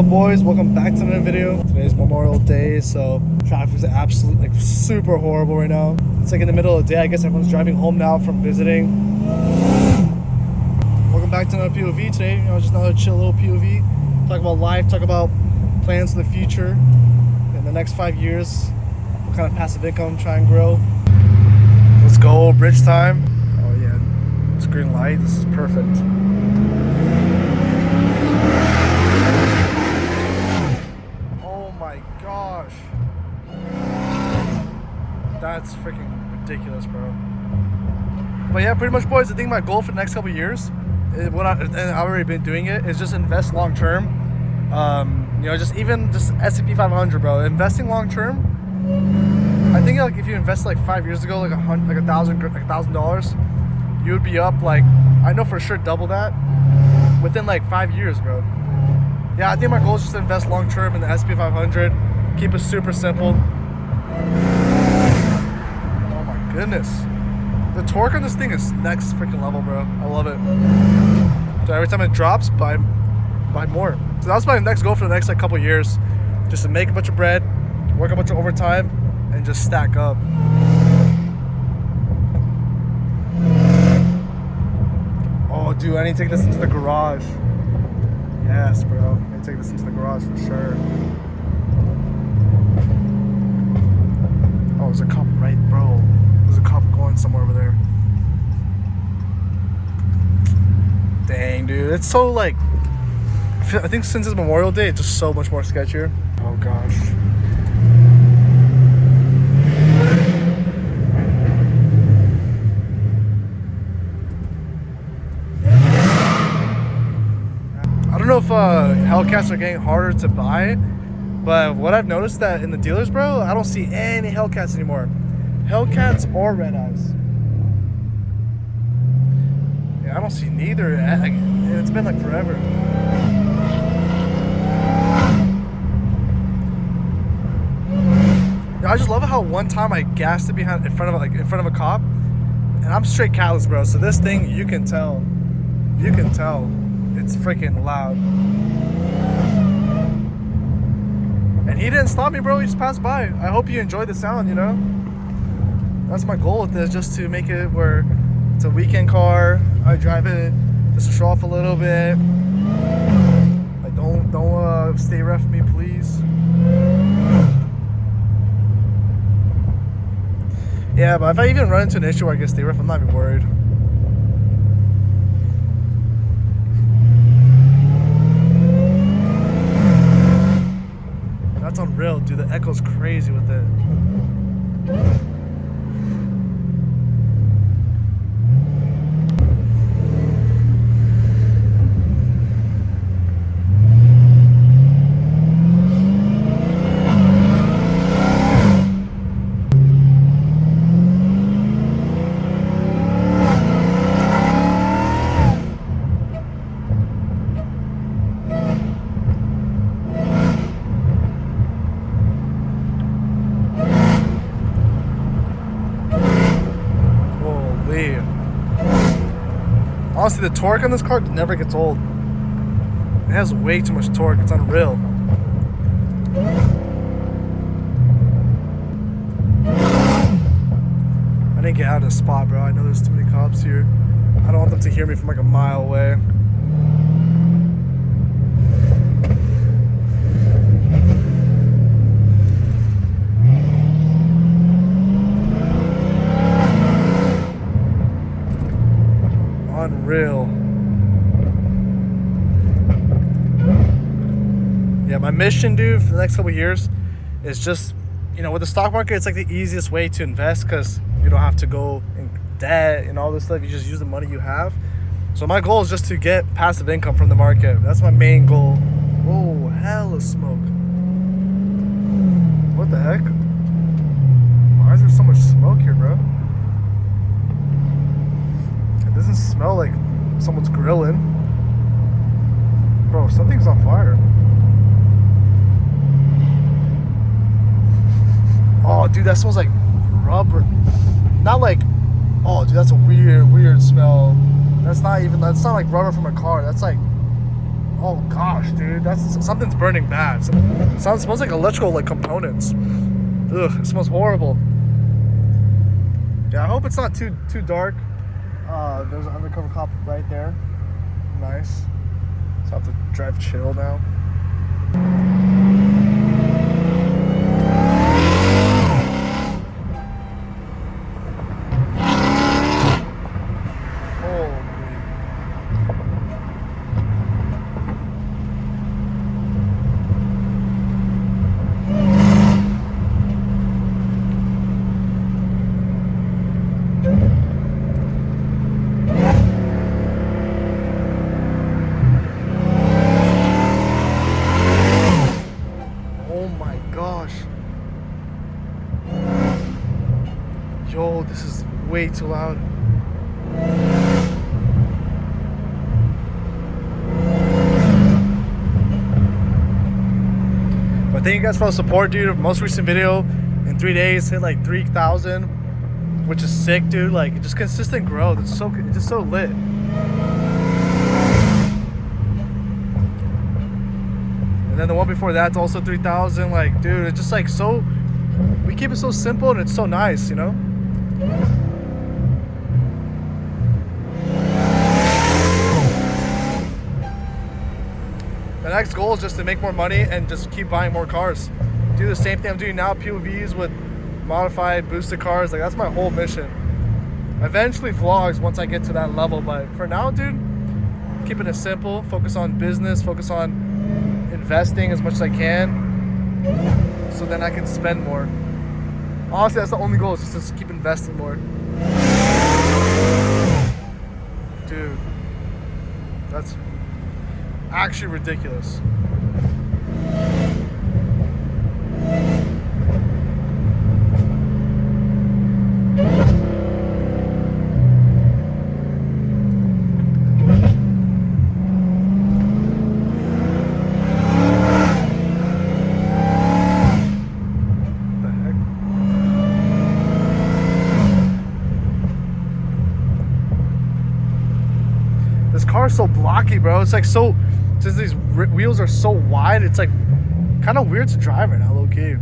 up, boys? Welcome back to another video. Today's Memorial Day, so traffic is absolutely super horrible right now. It's like in the middle of the day. I guess everyone's driving home now from visiting. Welcome back to another POV today. You know, just another chill little POV. Talk about life, talk about plans for the future in the next 5 years. What kind of passive income try and grow. Let's go, bridge time. Oh yeah, it's green light. This is perfect. Gosh, that's freaking ridiculous, bro. But yeah, pretty much, boys, I think my goal for the next couple of years, and I've already been doing it, is just invest long term. You know, just S&P 500, bro. Investing long term. I think like if you invest like 5 years ago, like $1,000, you would be up like, I know for sure double that within like 5 years, bro. Yeah, I think my goal is just to invest long term in the S&P 500. Keep it super simple. Oh my goodness. The torque on this thing is next freaking level, bro. I love it. So every time it drops, buy more. So that's my next goal for the next like couple years. Just to make a bunch of bread, work a bunch of overtime, and just stack up. Oh, dude, I need to take this into the garage. Yes, bro. I need to take this into the garage for sure. Oh, there's a cop right, bro. There's a cop going somewhere over there. Dang, dude. It's so like, I think since it's Memorial Day, it's just so much more sketchier. Oh gosh. I don't know if Hellcats are getting harder to buy, but what I've noticed that in the dealers, bro, I don't see any Hellcats anymore. Hellcats or Redeyes. Yeah, I don't see neither. It's been like forever. Yeah, I just love how one time I gassed it in front of a cop, and I'm straight Catless, bro. So this thing, you can tell, it's freaking loud. And he didn't stop me, bro. He just passed by. I hope you enjoyed the sound, you know? That's my goal with this, just to make it where it's a weekend car. I drive it just to show off a little bit. Like, don't stay ref me, please. Yeah, but if I even run into an issue where I get stay ref, I'm not even worried. That's unreal, dude. The echo's crazy with it. Honestly, the torque on this car never gets old. It has way too much torque. It's unreal. I didn't get out of the spot, bro. I know there's too many cops here. I don't want them to hear me from like a mile away. Unreal. Yeah, my mission, dude, for the next couple of years is just, you know, with the stock market, it's like the easiest way to invest because you don't have to go in debt and all this stuff. You just use the money you have. So my goal is just to get passive income from the market. That's my main goal. Whoa, hella smoke. What the heck? Why is there so much smoke here, bro? It doesn't smell like someone's grilling. Bro, something's on fire. Oh, dude, that smells like rubber. Not like, oh, dude, that's a weird smell. That's not like rubber from a car. That's like, Oh gosh, dude, that's something's burning bad. Smells like electrical like components. Ugh, it smells horrible. Yeah, I hope it's not too dark. There's an undercover cop right there. Nice. So I have to drive chill now. Yo, this is way too loud. But thank you guys for the support, dude. Most recent video in 3 days hit like 3,000, which is sick, dude. Like just consistent growth. It's just so lit. And then the one before that's also 3,000. Like, dude, it's just like so. We keep it so simple and it's so nice, you know. The next goal is just to make more money and just keep buying more cars. Do the same thing I'm doing now, POVs with modified boosted cars. Like that's my whole mission. Eventually vlogs once I get to that level, but for now, dude, keeping it simple. Focus on business, focus on investing as much as I can, so then I can spend more. Honestly, that's the only goal, is just to keep investing more. Dude, that's actually ridiculous. This car is so blocky, bro. It's like so, since these wheels are so wide, it's like kind of weird to drive right now, low key.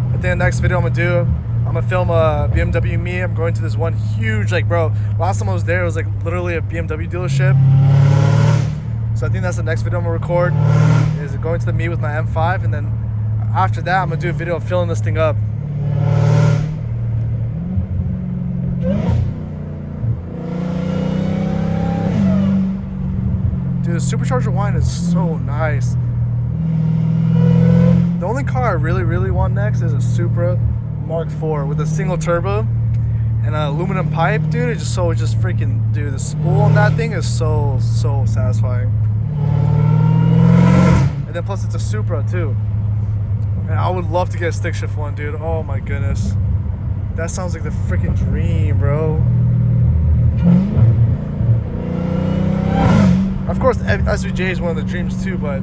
I think the next video I'm gonna do, I'm gonna film a BMW me. I'm going to this one huge, like, bro, last time I was there, it was like literally a BMW dealership. So I think that's the next video I'm gonna record, is going to the meet with my M5, and then after that, I'm gonna do a video of filling this thing up. Dude, the supercharger whine is so nice. The only car I really want next is a Supra Mark IV with a single turbo and an aluminum pipe, dude. It's just freaking, dude, the spool on that thing is so satisfying. And then plus it's a Supra too. And I would love to get a stick shift one, dude. Oh my goodness. That sounds like the freaking dream, bro. Of course, SVJ is one of the dreams too, but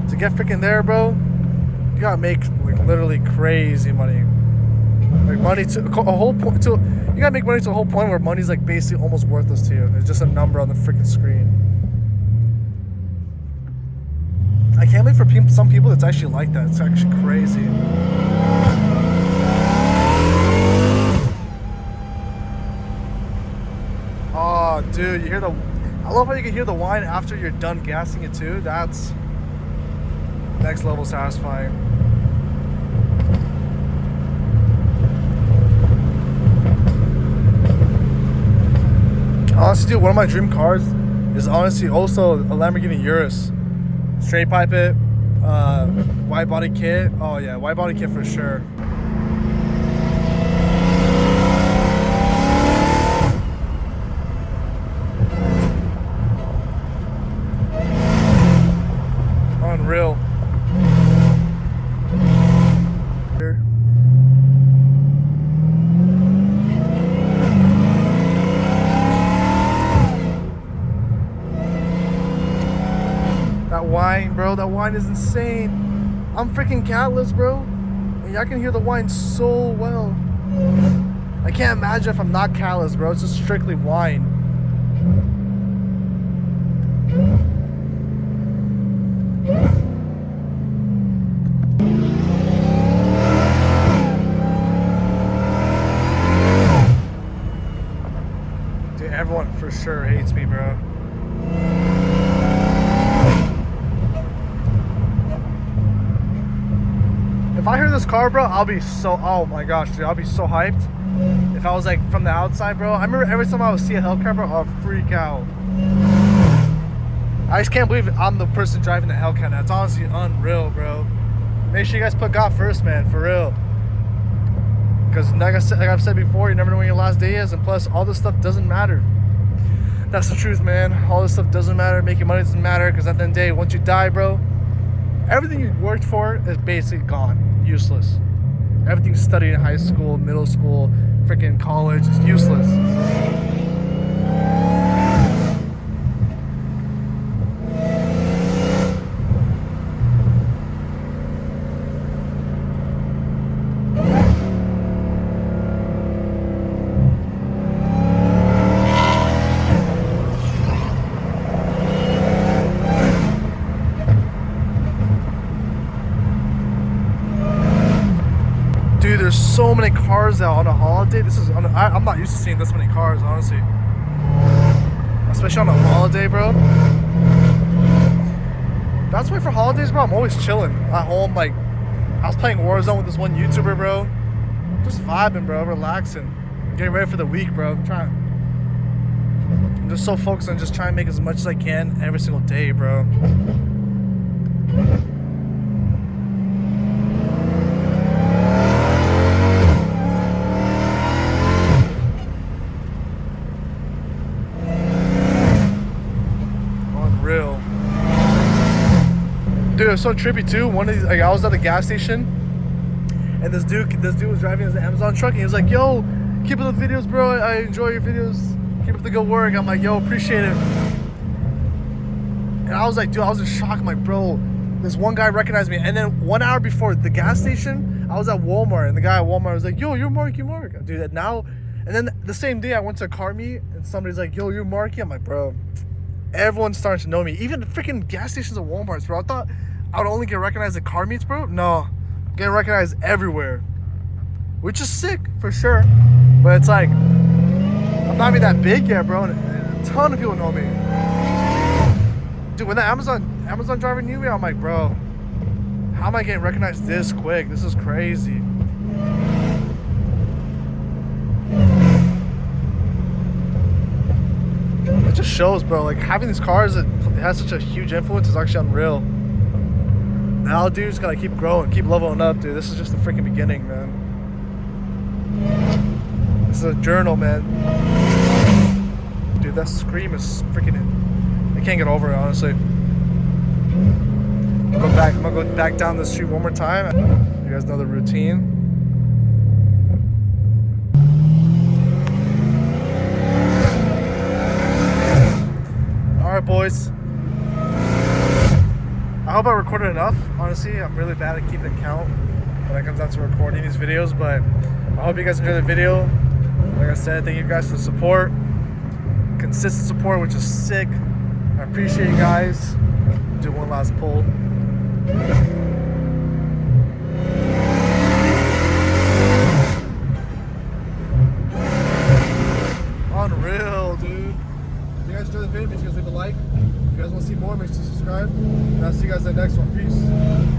to get freaking there, bro, you gotta make like literally crazy money. Like money to a whole point, to you gotta make money to a whole point where money's like basically almost worthless to you. It's just a number on the freaking screen. I can't wait for some people it's actually like that. It's actually crazy. Oh, dude, you hear the? I love how you can hear the whine after you're done gassing it too. That's next level satisfying. Honestly, dude, one of my dream cars is honestly also a Lamborghini Urus. Straight pipe it, wide body kit. Oh yeah, wide body kit for sure. Unreal. bro. That whine is insane. I'm freaking Catless, bro. And I can hear the whine so well. I can't imagine if I'm not Catless, bro. It's just strictly whine. Dude, everyone for sure hates me, bro. If I hear this car, bro, I'll be so, oh my gosh, dude, I'll be so hyped. If I was like from the outside, bro. I remember every time I would see a Hellcat, bro, I'd freak out. I just can't believe I'm the person driving the Hellcat. That's honestly unreal, bro. Make sure you guys put God first, man, for real. Because like I've said before, you never know when your last day is, and plus all this stuff doesn't matter. That's the truth, man. All this stuff doesn't matter. Making money doesn't matter, because at the end of the day, once you die, bro, everything you worked for is basically gone. Useless. Everything you studied in high school, middle school, freaking college is useless. Dude, there's so many cars out on a holiday. This is I'm not used to seeing this many cars, honestly. Especially on a holiday, bro. That's why for holidays, bro, I'm always chilling at home. Like, I was playing Warzone with this one YouTuber, bro. Just vibing, bro, relaxing. Getting ready for the week, bro. I'm just so focused on just trying to make as much as I can every single day, bro. Dude, it was so trippy too. One of these, like, I was at the gas station, and this dude was driving his Amazon truck, and he was like, "Yo, keep up the videos, bro. I enjoy your videos. Keep up the good work." I'm like, "Yo, appreciate it." And I was like, dude, I was in shock. I'm like, bro, this one guy recognized me. And then 1 hour before the gas station, I was at Walmart, and the guy at Walmart was like, "Yo, you're Marky, Mark." Dude, now, and then the same day I went to a car meet, and somebody's like, "Yo, you're Marky." I'm like, bro, everyone's starting to know me. Even the freaking gas stations at Walmart, bro. I thought I would only get recognized at car meets, bro. No, getting recognized everywhere, which is sick for sure. But it's like, I'm not even that big yet, bro. And a ton of people know me. Dude, when the Amazon driver knew me, I'm like, bro, how am I getting recognized this quick? This is crazy. It just shows, bro, like having these cars, it has such a huge influence is actually unreal. Now, dude, just gotta keep growing, keep leveling up, dude. This is just the freaking beginning, man. This is a journal, man. Dude, that scream is freaking, I can't get over it, honestly. I'm gonna go back down the street one more time. You guys know the routine. All right, boys. I hope I recorded enough. Honestly, I'm really bad at keeping count when it comes down to recording these videos, but I hope you guys enjoyed the video. Like I said, thank you guys for the support. Consistent support, which is sick. I appreciate you guys. Do one last pull. Unreal, dude. If you guys enjoyed the video, make sure you guys leave a like. If you guys want to see more, make sure to subscribe. And I'll see you guys in the next one. Peace.